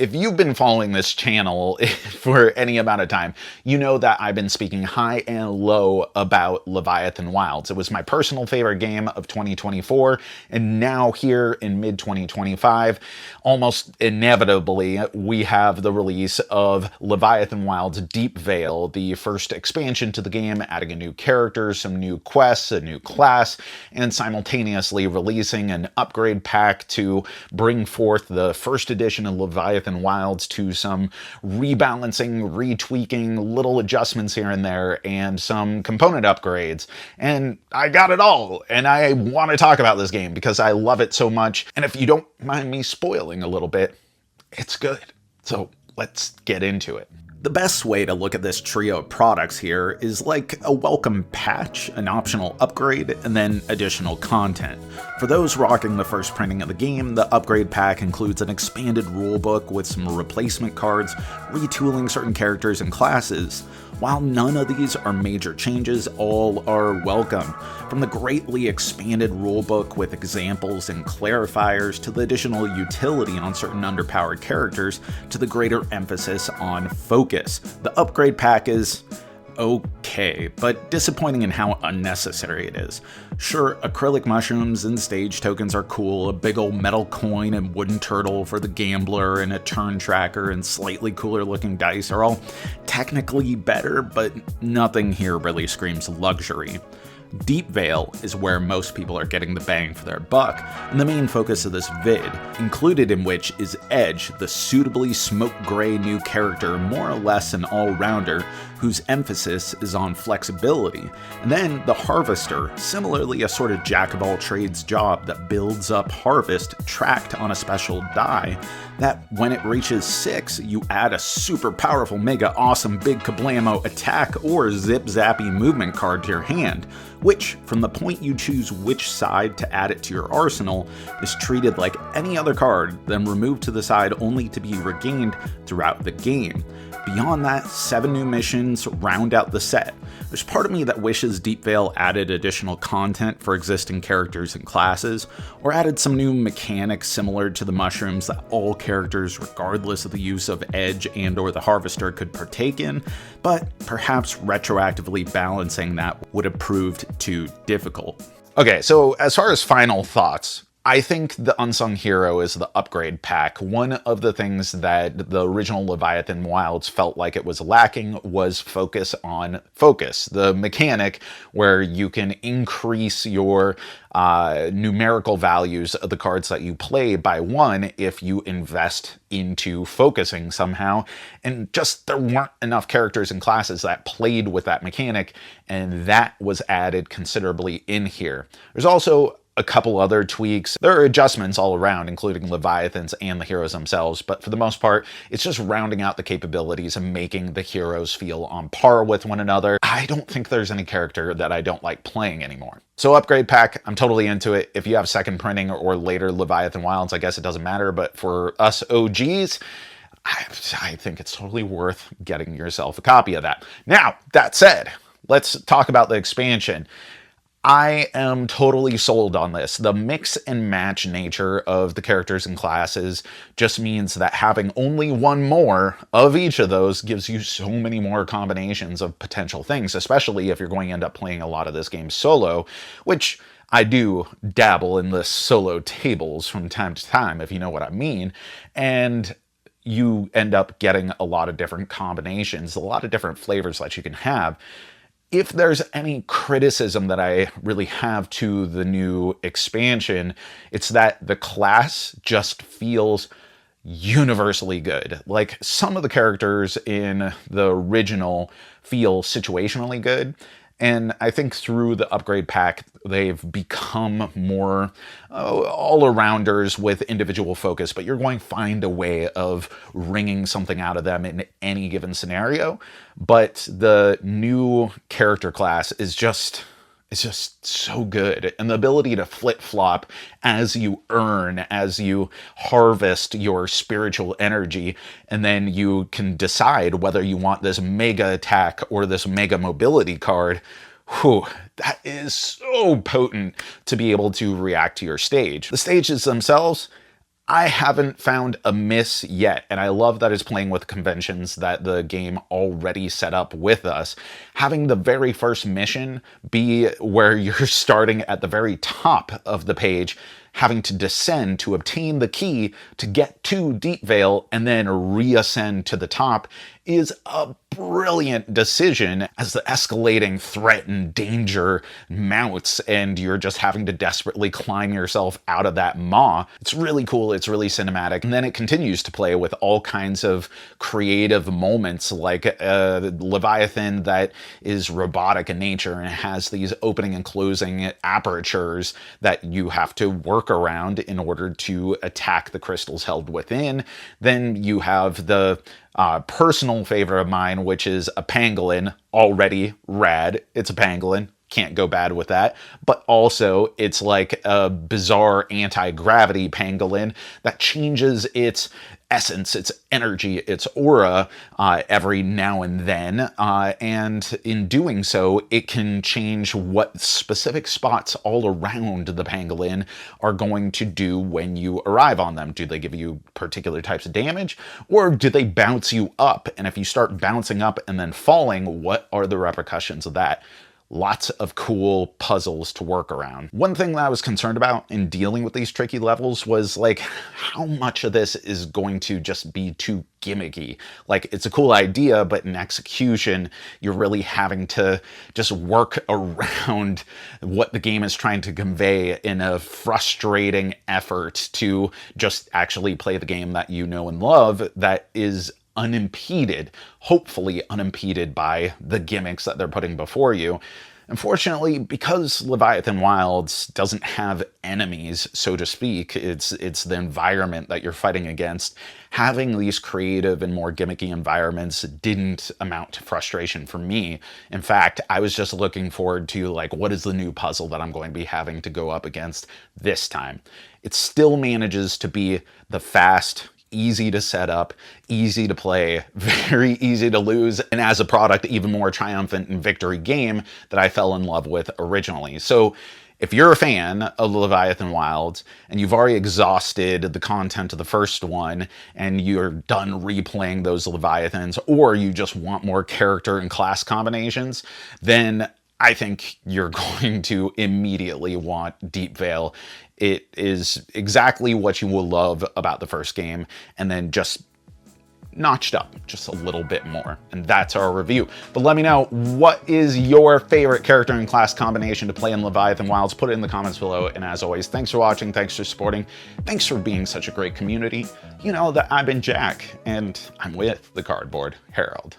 If you've been following this channel for any amount of time, you know that I've been speaking high and low about Leviathan Wilds. It was my personal favorite game of 2024, and now here in mid-2025, almost inevitably, we have the release of Leviathan Wilds Deepvale, the first expansion to the game, adding a new character, some new quests, a new class, and simultaneously releasing an upgrade pack to bring forth the first edition of Leviathan Wilds to some rebalancing, retweaking, little adjustments here and there, and some component upgrades. And I got it all, and I want to talk about this game because I love it so much. And if you don't mind me spoiling a little bit, it's good. So let's get into it. The best way to look at this trio of products here is like a welcome patch, an optional upgrade, and then additional content. For those rocking the first printing of the game, the upgrade pack includes an expanded rulebook with some replacement cards, retooling certain characters and classes. While none of these are major changes, all are welcome. From the greatly expanded rulebook with examples and clarifiers to the additional utility on certain underpowered characters to the greater emphasis on focus. The upgrade pack is okay, but disappointing in how unnecessary it is. Sure, acrylic mushrooms and stage tokens are cool, a big old metal coin and wooden turtle for the gambler and a turn tracker and slightly cooler looking dice are all technically better, but nothing here really screams luxury. Deepvale is where most people are getting the bang for their buck, and the main focus of this vid, included in which is Edge, the suitably smoke gray new character, more or less an all-rounder, whose emphasis is on flexibility, and then the Harvester, similarly a sort of jack-of-all-trades job that builds up Harvest tracked on a special die, that when it reaches 6, you add a super powerful mega awesome big kablamo attack or zip-zappy movement card to your hand, which, from the point you choose which side to add it to your arsenal, is treated like any other card, then removed to the side only to be regained throughout the game. Beyond that, 7 new missions round out the set. There's part of me that wishes Deepvale added additional content for existing characters and classes, or added some new mechanics similar to the mushrooms that all characters, regardless of the use of Edge and or the Harvester, could partake in, but perhaps retroactively balancing that would have proved too difficult. Okay, so as far as final thoughts, I think the unsung hero is the upgrade pack. One of the things that the original Leviathan Wilds felt like it was lacking was focus on focus. The mechanic where you can increase your numerical values of the cards that you play by 1 if you invest into focusing somehow. And just there weren't enough characters and classes that played with that mechanic, and that was added considerably in here. There's also a couple other tweaks. There are adjustments all around, including Leviathans and the heroes themselves, but for the most part, it's just rounding out the capabilities and making the heroes feel on par with one another. I don't think there's any character that I don't like playing anymore. So upgrade pack, I'm totally into it. If you have second printing or later Leviathan Wilds, I guess it doesn't matter, but for us OGs, I think it's totally worth getting yourself a copy of that. Now, that said, let's talk about the expansion. I am totally sold on this. The mix and match nature of the characters and classes just means that having only one more of each of those gives you so many more combinations of potential things, especially if you're going to end up playing a lot of this game solo, which I do dabble in the solo tables from time to time, if you know what I mean. And you end up getting a lot of different combinations, a lot of different flavors that you can have. If there's any criticism that I really have to the new expansion, it's that the class just feels universally good. Like, some of the characters in the original feel situationally good, and I think through the upgrade pack, they've become more all-arounders with individual focus, but you're going to find a way of wringing something out of them in any given scenario. But the new character class is just so good. And the ability to flip-flop as you earn, as you harvest your spiritual energy, and then you can decide whether you want this mega attack or this mega mobility card. Whew, that is so potent to be able to react to your stage. The stages themselves, I haven't found a miss yet, and I love that it's playing with conventions that the game already set up with us. Having the very first mission be where you're starting at the very top of the page, having to descend to obtain the key to get to Deepvale and then reascend to the top is a brilliant decision as the escalating threat and danger mounts and you're just having to desperately climb yourself out of that maw. It's really cool, it's really cinematic, and then it continues to play with all kinds of creative moments like Leviathan that is robotic in nature and has these opening and closing apertures that you have to work around in order to attack the crystals held within. Then you have the personal favorite of mine, which is a pangolin. Already rad. It's a pangolin. Can't go bad with that. But also, it's like a bizarre anti-gravity pangolin that changes its essence, its energy, its aura every now and then. And in doing so, it can change what specific spots all around the pangolin are going to do when you arrive on them. Do they give you particular types of damage, or do they bounce you up? And if you start bouncing up and then falling, what are the repercussions of that? Lots of cool puzzles to work around. One thing that I was concerned about in dealing with these tricky levels was like how much of this is going to just be too gimmicky. Like, it's a cool idea, but in execution, you're really having to just work around what the game is trying to convey in a frustrating effort to just actually play the game that you know and love that is unimpeded, hopefully unimpeded by the gimmicks that they're putting before you. Unfortunately, because Leviathan Wilds doesn't have enemies, so to speak, it's the environment that you're fighting against, having these creative and more gimmicky environments didn't amount to frustration for me. In fact, I was just looking forward to, like, what is the new puzzle that I'm going to be having to go up against this time? It still manages to be the fast, easy to set up, easy to play, very easy to lose, and as a product, even more triumphant and victory game that I fell in love with originally. So if you're a fan of Leviathan Wilds and you've already exhausted the content of the first one and you're done replaying those Leviathans, or you just want more character and class combinations, then I think you're going to immediately want Deepvale. It is exactly what you will love about the first game, and then just notched up just a little bit more. And that's our review. But let me know, what is your favorite character and class combination to play in Leviathan Wilds? Put it in the comments below. And as always, thanks for watching, thanks for supporting, thanks for being such a great community. You know that I've been Jack, and I'm with the Cardboard Herald.